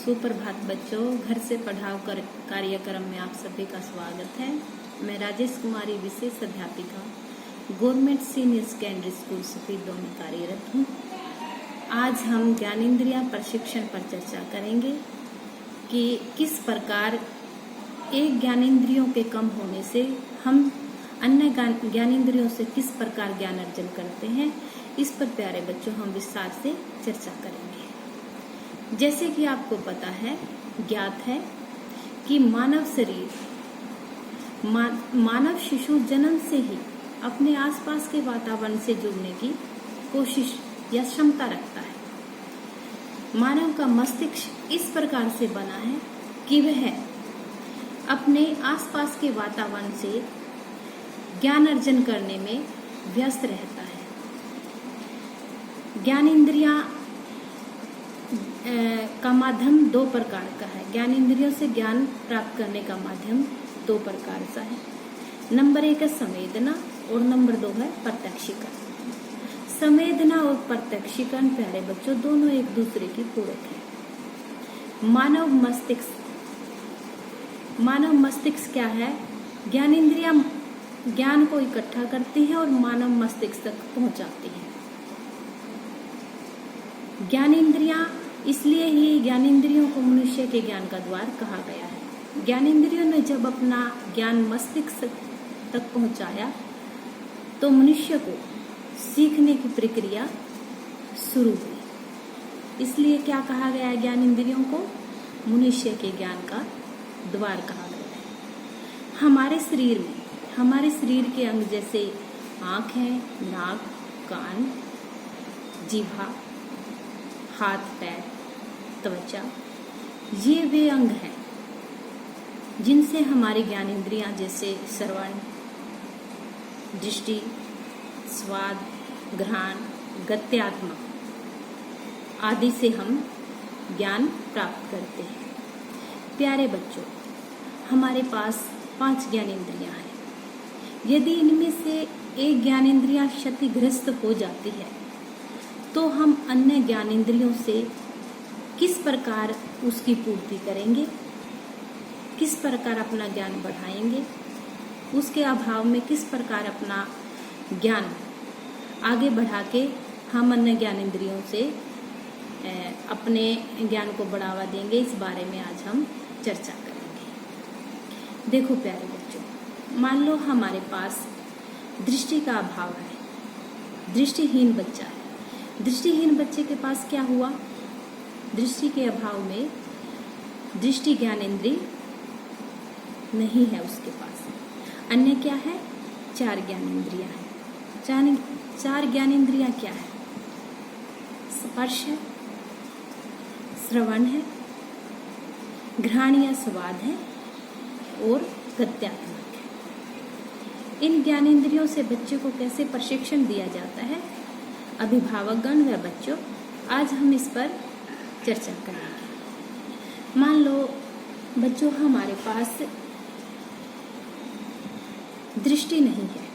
सुप्रभात बच्चों, घर से पढ़ाओ कार्यक्रम में आप सभी का स्वागत है। मैं राजेश कुमारी विशेष अध्यापिका government senior secondary school Safidon में कार्यरत हूँ। आज हम ज्ञानेंद्रिय प्रशिक्षण पर चर्चा करेंगे कि किस प्रकार एक ज्ञानेंद्रियों के कम होने से हम अन्य ज्ञानेंद्रियों से किस प्रकार ज्ञान अर्जन करते हैं। इस पर प्यारे बच्चों हम विस्तार से चर्चा करेंगे। जैसे कि आपको पता है, ज्ञात है कि मानव शरीर मानव शिशु जन्म से ही अपने आसपास के वातावरण से जुड़ने की कोशिश या क्षमता रखता है। मानव का मस्तिष्क इस प्रकार से बना है कि वह अपने आसपास के वातावरण से ज्ञान अर्जन करने में व्यस्त रहता है। ज्ञानेंद्रियां का माध्यम दो प्रकार का है। ज्ञानेंद्रियों से ज्ञान प्राप्त करने का माध्यम दो प्रकार का है। नंबर 1 है संवेदना और नंबर 2 है प्रत्यक्षीकरण। संवेदना और प्रत्यक्षीकरण प्यारे बच्चों दोनों एक दूसरे की पूरक है। मानव मस्तिष्क क्या है? ज्ञानेंद्रियां ज्ञान को इकट्ठा करती हैं और मानव मस्तिष्क तक पहुंचाती हैं। ज्ञानेंद्रियां इसलिए ही ज्ञानेंद्रियों को मनुष्य के ज्ञान का द्वार कहा गया है। ज्ञानेंद्रियों ने जब अपना ज्ञान मस्तिष्क तक पहुंचाया तो मनुष्य को सीखने की प्रक्रिया शुरू हुई। इसलिए क्या कहा गया है? ज्ञानेंद्रियों को मनुष्य के ज्ञान का द्वार कहा गया है। हमारे शरीर के अंग जैसे आँख है, नाक, कान, जीभा, हाथ, पैर, त्वचा, ये वे अंग हैं जिनसे हमारी ज्ञानेंद्रियां जैसे श्रवण, दृष्टि, स्वाद, घ्राण, गत्यात्मक आदि से हम ज्ञान प्राप्त करते हैं। प्यारे बच्चों, हमारे पास 5 ज्ञानेंद्रियां हैं। यदि इनमें से एक ज्ञानेंद्रियां क्षतिग्रस्त हो जाती है तो हम अन्य ज्ञानेंद्रियों से किस प्रकार उसकी पूर्ति करेंगे, किस प्रकार अपना ज्ञान बढ़ाएंगे, उसके अभाव में किस प्रकार अपना ज्ञान आगे बढ़ा के हम अन्य ज्ञानेंद्रियों से अपने ज्ञान को बढ़ावा देंगे, इस बारे में आज हम चर्चा करेंगे। देखो प्यारे बच्चों, मान लो हमारे पास दृष्टि का अभाव है, दृष्टिहीन बच्चा है। दृष्टिहीन बच्चे के पास क्या हुआ? दृष्टि के अभाव में दृष्टि ज्ञानेंद्रिय नहीं है उसके पास। अन्य क्या है? 4 ज्ञानेंद्रियां हैं। 4 ज्ञानेंद्रियां क्या है? स्पर्श है, श्रवण है, घ्राण या स्वाद है और गत्यात्मक है। इन ज्ञानेंद्रियों से बच्चे को कैसे प्रशिक्षण दिया जाता है? अभिभावकगण व बच्चों, आज हम इस पर चर्चा करेंगे। मान लो बच्चों, हमारे पास दृष्टि नहीं है।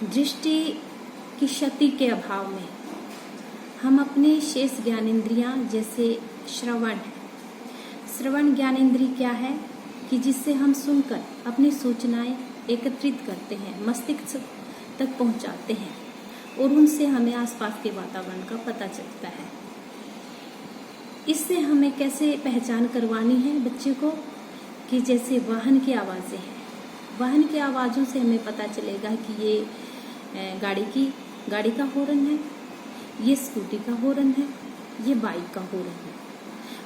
दृष्टि की क्षति के अभाव में हम अपने शेष ज्ञानेंद्रियां जैसे श्रवण ज्ञानेंद्रिय क्या है कि जिससे हम सुनकर अपनी सूचनाएं एकत्रित करते हैं, मस्तिष्क तक पहुंचाते हैं और उनसे हमें आसपास के वातावरण का पता चलता है। इससे हमें कैसे पहचान करवानी है बच्चे को कि जैसे वाहन की आवाज़ें हैं, वाहन की आवाज़ों से हमें पता चलेगा कि ये गाड़ी का हॉर्न है, ये स्कूटी का हॉर्न है, ये बाइक का हॉर्न है।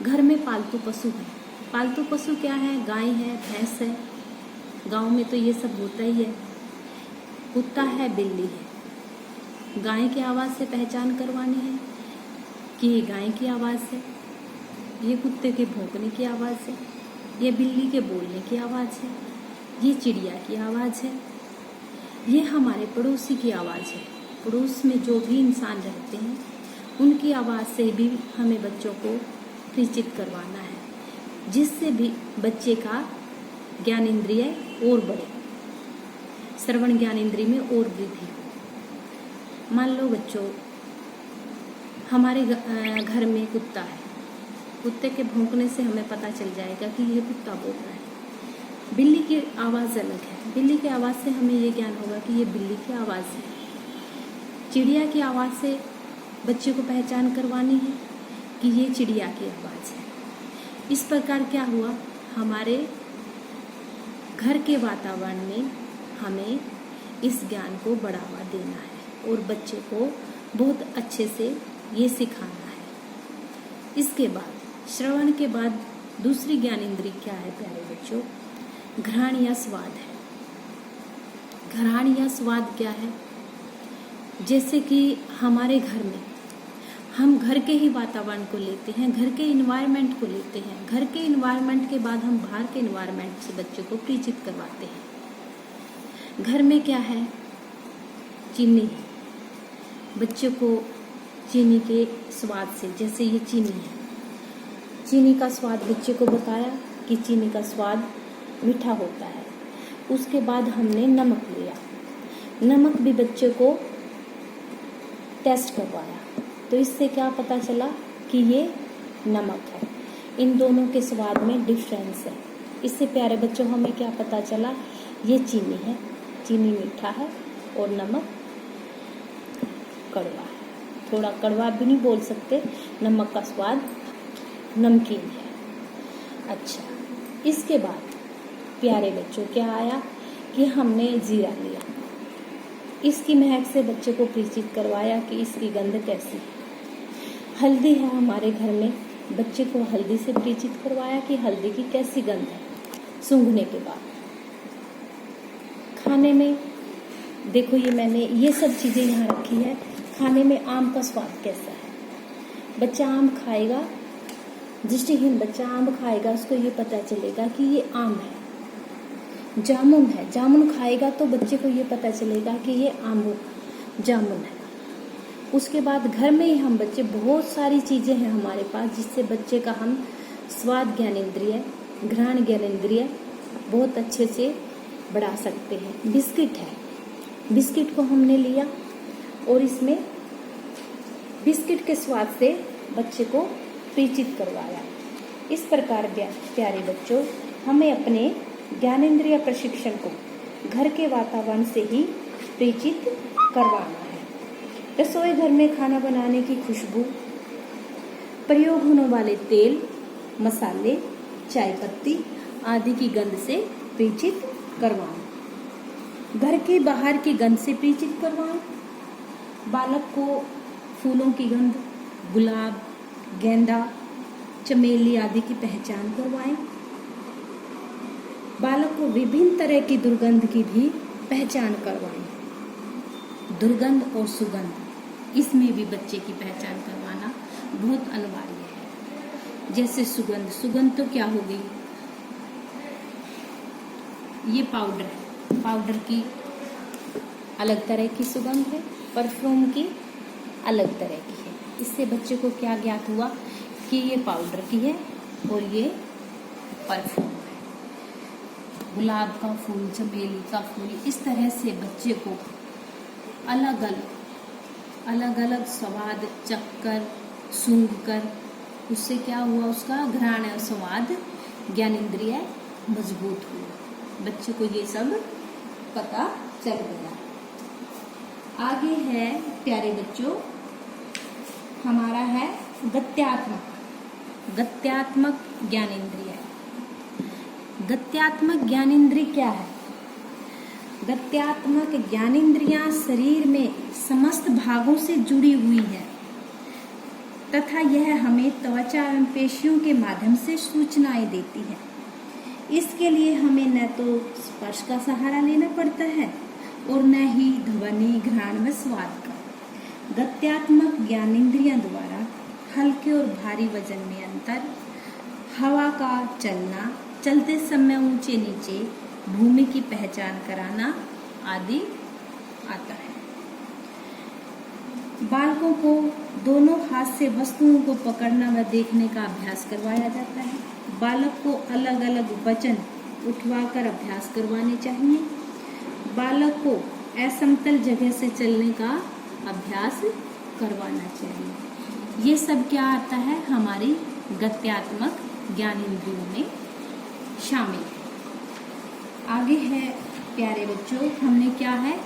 घर में पालतू पशु है। पालतू पशु क्या है? गाय है, भैंस है। गांव में तो ये सब होता ही है। कुत्ता है, बिल्ली है। गाय की आवाज़ से पहचान करवानी है कि ये गाय की आवाज़ है, ये कुत्ते के भौंकने की आवाज़ है, ये बिल्ली के बोलने की आवाज़ है, ये चिड़िया की आवाज़ है, ये हमारे पड़ोसी की आवाज़ है। पड़ोस में जो भी इंसान रहते हैं उनकी आवाज़ से भी हमें बच्चों को परिचित करवाना है, जिससे भी बच्चे का ज्ञानेंद्रिय और बढ़े, श्रवण ज्ञानेंद्रिय में और वृद्धि हो। मान लो बच्चों, हमारे घर में कुत्ता है, कुत्ते के भौंकने से हमें पता चल जाएगा कि ये कुत्ता बोल रहा है। बिल्ली की आवाज़ अलग है, बिल्ली की आवाज़ से हमें ये ज्ञान होगा कि ये बिल्ली की आवाज़ है। चिड़िया की आवाज़ से बच्चे को पहचान करवानी है कि ये चिड़िया की आवाज़ है। इस प्रकार क्या हुआ, हमारे घर के वातावरण में हमें इस ज्ञान को बढ़ावा देना है और बच्चे को बहुत अच्छे से ये सिखाना है। इसके बाद श्रवण के बाद दूसरी ज्ञान इंद्री क्या है प्यारे बच्चों, घ्राण या स्वाद है। घ्राण या स्वाद क्या है, जैसे कि हमारे घर में हम घर के ही वातावरण को लेते हैं, घर के इन्वायरमेंट को लेते हैं। घर के इन्वायरमेंट के बाद हम बाहर के इन्वायरमेंट से बच्चों को परिचित करवाते हैं। घर में क्या है, चीनी है, बच्चों को चीनी के स्वाद से, जैसे ये चीनी है, चीनी का स्वाद बच्चे को बताया कि चीनी का स्वाद मीठा होता है। उसके बाद हमने नमक लिया, नमक भी बच्चे को टेस्ट करवाया, तो इससे क्या पता चला कि ये नमक है। इन दोनों के स्वाद में डिफरेंस है। इससे प्यारे बच्चों हमें क्या पता चला, ये चीनी है, चीनी मीठा है और नमक कड़वा है। थोड़ा कड़वा भी नहीं बोल सकते, नमक का स्वाद नमकीन है। अच्छा, इसके बाद प्यारे बच्चों क्या आया कि हमने जीरा लिया, इसकी महक से बच्चे को परिचित करवाया कि इसकी गंध कैसी है। हल्दी है हमारे घर में, बच्चे को हल्दी से परिचित करवाया कि हल्दी की कैसी गंध है। सूंघने के बाद खाने में देखो, ये मैंने ये सब चीज़ें यहाँ रखी है। खाने में आम का स्वाद कैसा है, बच्चा आम खाएगा, दृष्टिहीन बच्चा आम खाएगा, उसको ये पता चलेगा कि ये आम है। जामुन है, जामुन खाएगा तो बच्चे को ये पता चलेगा कि ये आम जामुन है। उसके बाद घर में ही हम बच्चे, बहुत सारी चीज़ें हैं हमारे पास जिससे बच्चे का हम स्वाद ज्ञानेंद्रिय, घ्राण ज्ञानेंद्रिय बहुत अच्छे से बढ़ा सकते हैं। बिस्किट है, बिस्किट को हमने लिया और इसमें बिस्किट के स्वाद से बच्चे को परिचित करवाया। इस प्रकार प्यारे बच्चों, हमें अपने ज्ञानेंद्रिय प्रशिक्षण को घर के वातावरण से ही परिचित करवाना है। रसोई घर में खाना बनाने की खुशबू, प्रयोग होने वाले तेल, मसाले, चाय पत्ती आदि की गंध से परिचित करवाएं। घर के बाहर की गंध से परिचित करवाएं। बालक को फूलों की गंध, गुलाब, गेंदा, चमेली आदि की पहचान करवाएं। बालक को विभिन्न तरह की दुर्गंध की भी पहचान करवाएं। दुर्गंध और सुगंध, इसमें भी बच्चे की पहचान करवाना बहुत अनिवार्य है। जैसे सुगंध, सुगंध तो क्या हो गई, ये पाउडर है, पाउडर की अलग तरह की सुगंध है, परफ्यूम की अलग तरह की है। इससे बच्चे को क्या ज्ञात हुआ कि ये पाउडर की है और ये परफ्यूम है। गुलाब का फूल, चमेली का फूल, इस तरह से बच्चे को अलग अलग स्वाद चखकर, सूंघकर, उससे क्या हुआ, उसका घ्राण और स्वाद ज्ञानेंद्रिय मजबूत हुआ। बच्चे को ये सब पता चल गया। आगे है प्यारे बच्चों, हमारा है गत्यात्मक ज्ञानेंद्रिय। गत्यात्मक ज्ञानेंद्रिय क्या है? गत्यात्मक ज्ञानेंद्रियां शरीर में समस्त भागों से जुड़ी हुई है तथा यह हमें त्वचा एवं पेशियों के माध्यम से सूचनाएं देती है। इसके लिए हमें न तो स्पर्श का सहारा लेना पड़ता है और न ही ध्वनि, घ्राण व स्वाद का। गत्यात्मक ज्ञानेंद्रियों द्वारा हल्के और भारी वजन में अंतर, हवा का चलना, चलते समय ऊंचे नीचे, भूमि की पहचान कराना आदि आता है। बालकों को दोनों हाथ से वस्तुओं को पकड़ना व देखने का अभ्यास करवाया जाता है। बालक को अलग अलग वजन उठवाकर अभ्यास करवाने चाहिए। बालक को असमतल जगह से चलने का अभ्यास करवाना चाहिए। ये सब क्या आता है? हमारी गत्यात्मक ज्ञानेंद्रियों में शामिल है। आगे है प्यारे बच्चों, हमने क्या है,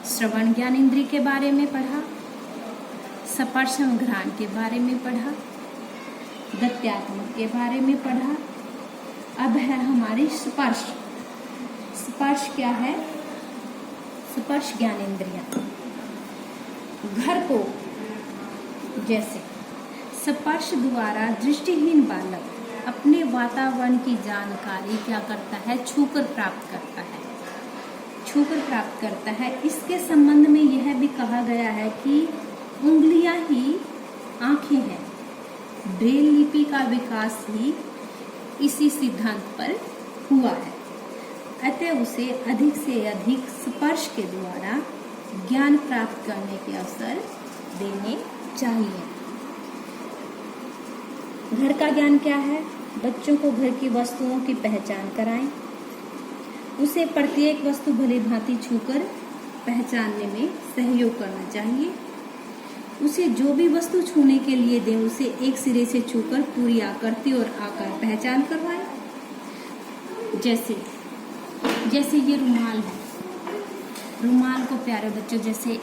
श्रवण ज्ञानेंद्रिय के बारे में पढ़ा, स्पर्श एवं घ्राण के बारे में पढ़ा, गत्यात्मक के बारे में पढ़ा। अब है हमारी स्पर्श। स्पर्श क्या है? स्पर्श ज्ञानेंद्रिय। घर को जैसे स्पर्श द्वारा दृष्टिहीन बालक अपने वातावरण की जानकारी क्या करता है? छूकर प्राप्त करता है, छूकर प्राप्त करता है। इसके संबंध में यह भी कहा गया है कि उंगलियां ही आंखें हैं। ब्रेल लिपि का विकास ही इसी सिद्धांत पर हुआ है। अतः उसे अधिक से अधिक स्पर्श के द्वारा ज्ञान प्राप्त करने के अवसर देने चाहिए। घर का ज्ञान क्या है? बच्चों को घर की वस्तुओं की पहचान कराएं। उसे प्रत्येक वस्तु भली भांति छूकर पहचानने में सहयोग करना चाहिए। उसे जो भी वस्तु छूने के लिए दें, उसे एक सिरे से छूकर पूरी आकृति और आकार पहचान करवाएं। जैसे ये रुमाल है, रुमाल को प्यारे बच्चों जैसे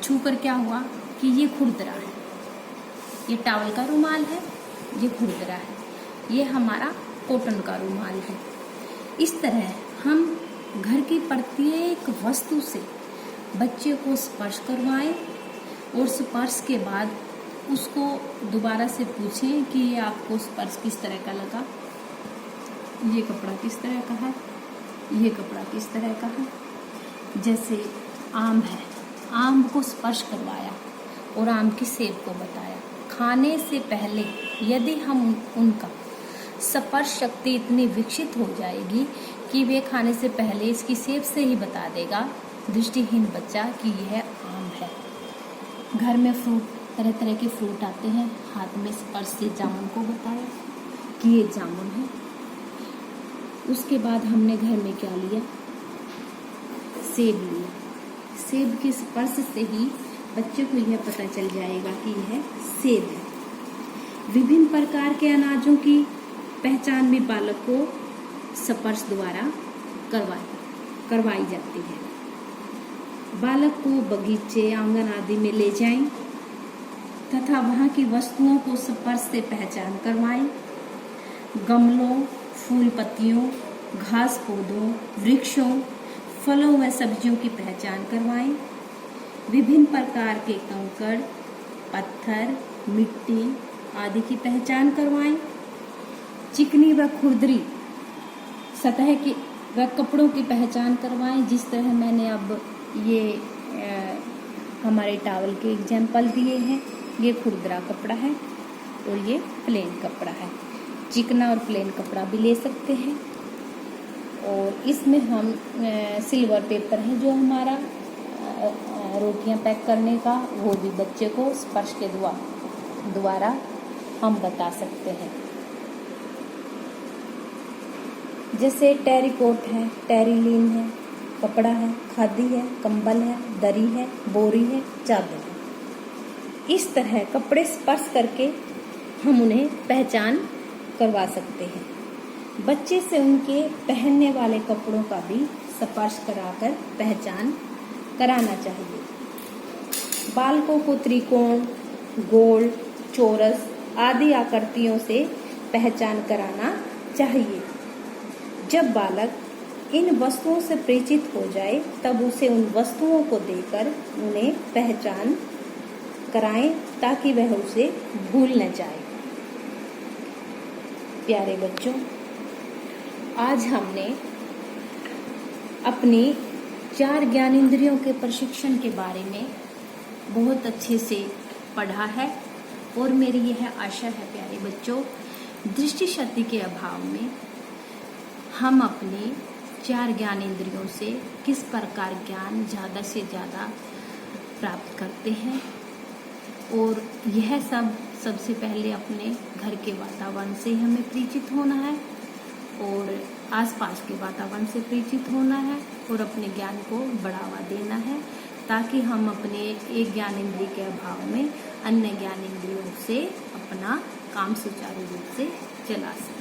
छूकर क्या हुआ कि ये खुरदरा है, ये टॉवल का रुमाल है, ये खुरदरा है, ये हमारा कॉटन का रुमाल है। इस तरह हम घर की प्रत्येक वस्तु से बच्चे को स्पर्श करवाएं और स्पर्श के बाद उसको दोबारा से पूछें कि ये आपको स्पर्श किस तरह का लगा, ये कपड़ा किस तरह का है, ये कपड़ा किस तरह का है। जैसे आम है, आम को स्पर्श करवाया और आम की सेब को बताया। खाने से पहले यदि हम उनका स्पर्श शक्ति इतनी विकसित हो जाएगी कि वे खाने से पहले इसकी सेब से ही बता देगा दृष्टिहीन बच्चा कि यह आम है। घर में फ्रूट, तरह तरह के फ्रूट आते हैं, हाथ में स्पर्श से जामुन को बताया कि ये जामुन है। उसके बाद हमने घर में क्या लिया? सेब लिया। सेब के स्पर्श से ही बच्चे को यह पता चल जाएगा कि यह सेब है। विभिन्न प्रकार के अनाजों की पहचान भी बालक को स्पर्श द्वारा करवाई जाती है। बालक को बगीचे, आंगन आदि में ले जाएं तथा वहां की वस्तुओं को स्पर्श से पहचान करवाएं। गमलों, फूल पत्तियों, घास पौधों, वृक्षों, फलों व सब्जियों की पहचान करवाएं। विभिन्न प्रकार के कंकड़, पत्थर, मिट्टी आदि की पहचान करवाएं। चिकनी व खुरदरी सतह की व कपड़ों की पहचान करवाएं। जिस तरह मैंने अब ये हमारे टॉवल के एग्जाम्पल दिए हैं, ये खुरदरा कपड़ा है और ये प्लेन कपड़ा है। चिकना और प्लेन कपड़ा भी ले सकते हैं। और इसमें हम सिल्वर पेपर है जो हमारा रोटियां पैक करने का, वो भी बच्चे को स्पर्श के द्वारा हम बता सकते हैं। जैसे टेरिकोट है, टेरिलीन है, कपड़ा है, खादी है, कंबल है, दरी है, बोरी है, चादर है। इस तरह कपड़े स्पर्श करके हम उन्हें पहचान करवा सकते हैं। बच्चे से उनके पहनने वाले कपड़ों का भी स्पर्श कराकर पहचान कराना चाहिए। बालकों को त्रिकोण, गोल, चौरस आदि आकृतियों से पहचान कराना चाहिए। जब बालक इन वस्तुओं से परिचित हो जाए तब उसे उन वस्तुओं को देकर उन्हें पहचान कराएं ताकि वह उसे भूल न जाए। प्यारे बच्चों, आज हमने अपनी 4 ज्ञानेंद्रियों के प्रशिक्षण के बारे में बहुत अच्छे से पढ़ा है और मेरी यह आशा है प्यारे बच्चों, दृष्टि शक्ति के अभाव में हम अपने 4 ज्ञानेंद्रियों से किस प्रकार ज्ञान ज़्यादा से ज़्यादा प्राप्त करते हैं। और यह सब सबसे पहले अपने घर के वातावरण से हमें परिचित होना है और आसपास के वातावरण से परिचित होना है और अपने ज्ञान को बढ़ावा देना है ताकि हम अपने एक ज्ञानेंद्रिय के अभाव में अन्य ज्ञानेंद्रियों से अपना काम सुचारू रूप से चला सके।